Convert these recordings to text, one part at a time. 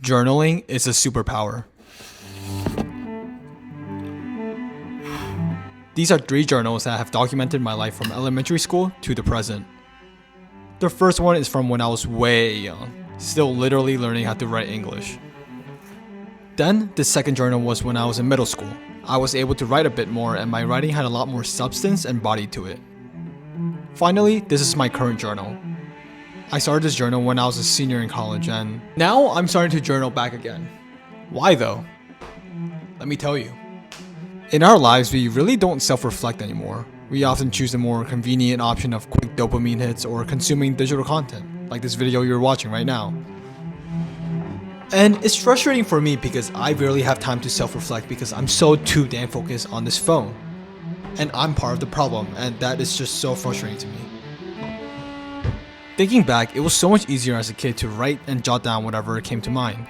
Journaling is a superpower. These are 3 journals that have documented my life from elementary school to the present. The first one is from when I was way young, still literally learning how to write English. Then, the second journal was when I was in middle school. I was able to write a bit more and my writing had a lot more substance and body to it. Finally, this is my current journal. I started this journal when I was a senior in college and now I'm starting to journal back again. Why though? Let me tell you. In our lives, we really don't self-reflect anymore. We often choose the more convenient option of quick dopamine hits or consuming digital content, like this video you're watching right now. And it's frustrating for me because I rarely have time to self-reflect because I'm so too damn focused on this phone. And I'm part of the problem, and that is just so frustrating to me. Thinking back, it was so much easier as a kid to write and jot down whatever came to mind.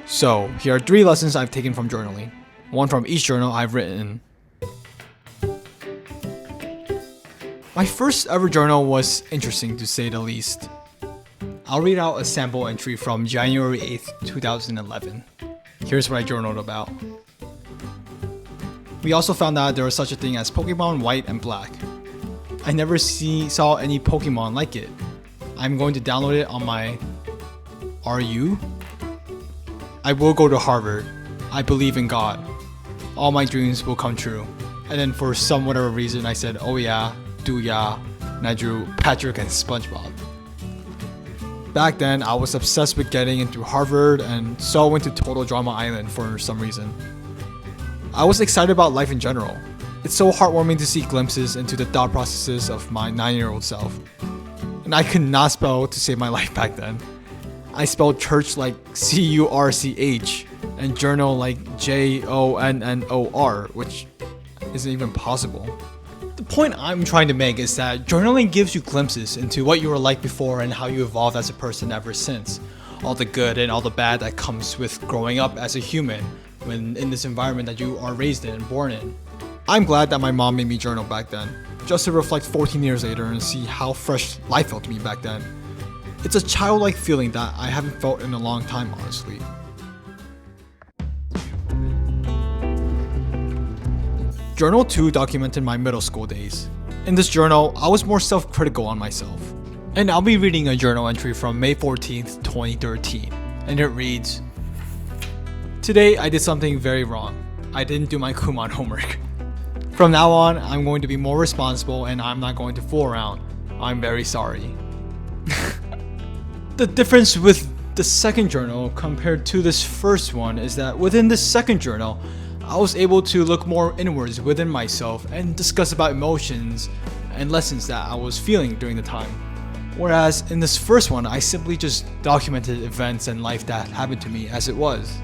So, here are 3 lessons I've taken from journaling. One from each journal I've written. My first ever journal was interesting to say the least. I'll read out a sample entry from January 8th, 2011. Here's what I journaled about. We also found out there was such a thing as Pokemon White and Black. I never saw any Pokemon like it. I'm going to download it on my RU. I will go to Harvard. I believe in God. All my dreams will come true. And then for some whatever reason I said, oh yeah, do ya, and I drew Patrick and SpongeBob. Back then, I was obsessed with getting into Harvard and so went to Total Drama Island for some reason. I was excited about life in general. It's so heartwarming to see glimpses into the thought processes of my 9-year-old self. And I could not spell to save my life back then. I spelled church like C-U-R-C-H and journal like J-O-N-N-O-R, which isn't even possible. The point I'm trying to make is that journaling gives you glimpses into what you were like before and how you evolved as a person ever since. All the good and all the bad that comes with growing up as a human when in this environment that you are raised in and born in. I'm glad that my mom made me journal back then, just to reflect 14 years later and see how fresh life felt to me back then. It's a childlike feeling that I haven't felt in a long time, honestly. Journal 2 documented my middle school days. In this journal, I was more self-critical on myself. And I'll be reading a journal entry from May 14th, 2013. And it reads, "Today I did something very wrong. I didn't do my Kumon homework. From now on, I'm going to be more responsible and I'm not going to fool around. I'm very sorry." The difference with the second journal compared to this first one is that within this second journal, I was able to look more inwards within myself and discuss about emotions and lessons that I was feeling during the time. Whereas in this first one, I simply just documented events and life that happened to me as it was.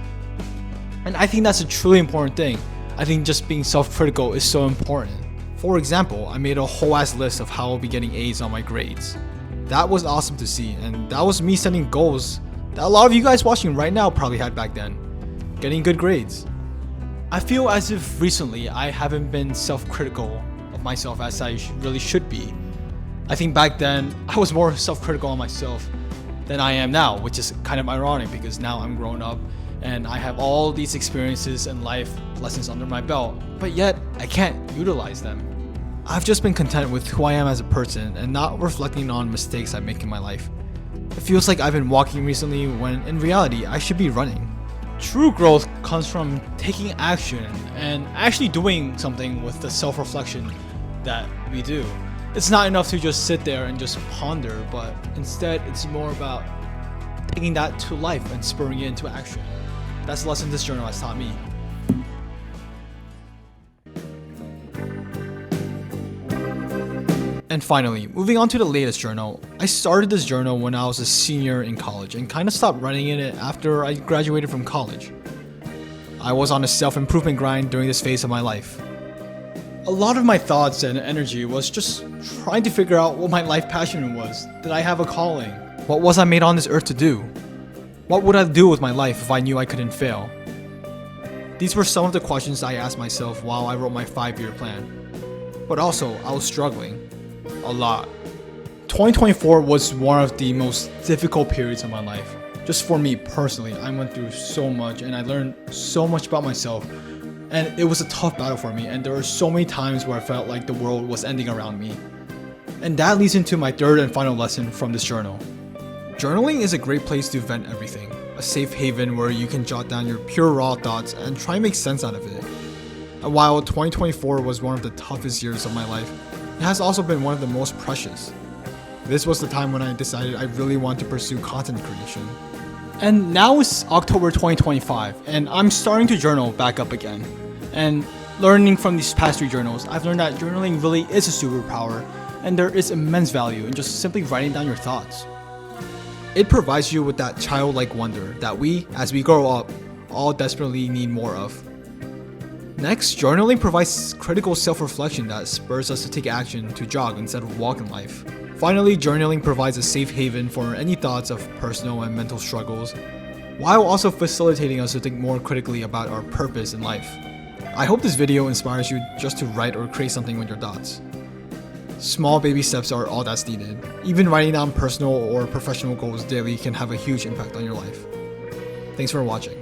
And I think that's a truly important thing. I think just being self-critical is so important. For example, I made a whole ass list of how I'll be getting A's on my grades. That was awesome to see, and that was me setting goals that a lot of you guys watching right now probably had back then. Getting good grades. I feel as if recently I haven't been self-critical of myself as I really should be. I think back then I was more self-critical on myself than I am now, which is kind of ironic because now I'm grown up and I have all these experiences and life lessons under my belt, but yet I can't utilize them. I've just been content with who I am as a person and not reflecting on mistakes I make in my life. It feels like I've been walking recently when in reality I should be running. True growth comes from taking action and actually doing something with the self-reflection that we do. It's not enough to just sit there and just ponder, but instead it's more about taking that to life and spurring it into action. That's the lesson this journal has taught me. And finally, moving on to the latest journal, I started this journal when I was a senior in college and kind of stopped writing in it after I graduated from college. I was on a self-improvement grind during this phase of my life. A lot of my thoughts and energy was just trying to figure out what my life passion was. Did I have a calling? What was I made on this earth to do? What would I do with my life if I knew I couldn't fail? These were some of the questions I asked myself while I wrote my 5-year plan. But also, I was struggling. A lot. 2024 was one of the most difficult periods of my life. Just for me personally, I went through so much and I learned so much about myself. And it was a tough battle for me, and there were so many times where I felt like the world was ending around me. And that leads into my third and final lesson from this journal. Journaling is a great place to vent everything, a safe haven where you can jot down your pure raw thoughts and try and make sense out of it. And while 2024 was one of the toughest years of my life, it has also been one of the most precious. This was the time when I decided I really want to pursue content creation. And now it's October 2025, and I'm starting to journal back up again. And learning from these past 3 journals, I've learned that journaling really is a superpower, and there is immense value in just simply writing down your thoughts. It provides you with that childlike wonder that we, as we grow up, all desperately need more of. Next, journaling provides critical self-reflection that spurs us to take action to jog instead of walk in life. Finally, journaling provides a safe haven for any thoughts of personal and mental struggles, while also facilitating us to think more critically about our purpose in life. I hope this video inspires you just to write or create something with your thoughts. Small baby steps are all that's needed. Even writing down personal or professional goals daily can have a huge impact on your life. Thanks for watching.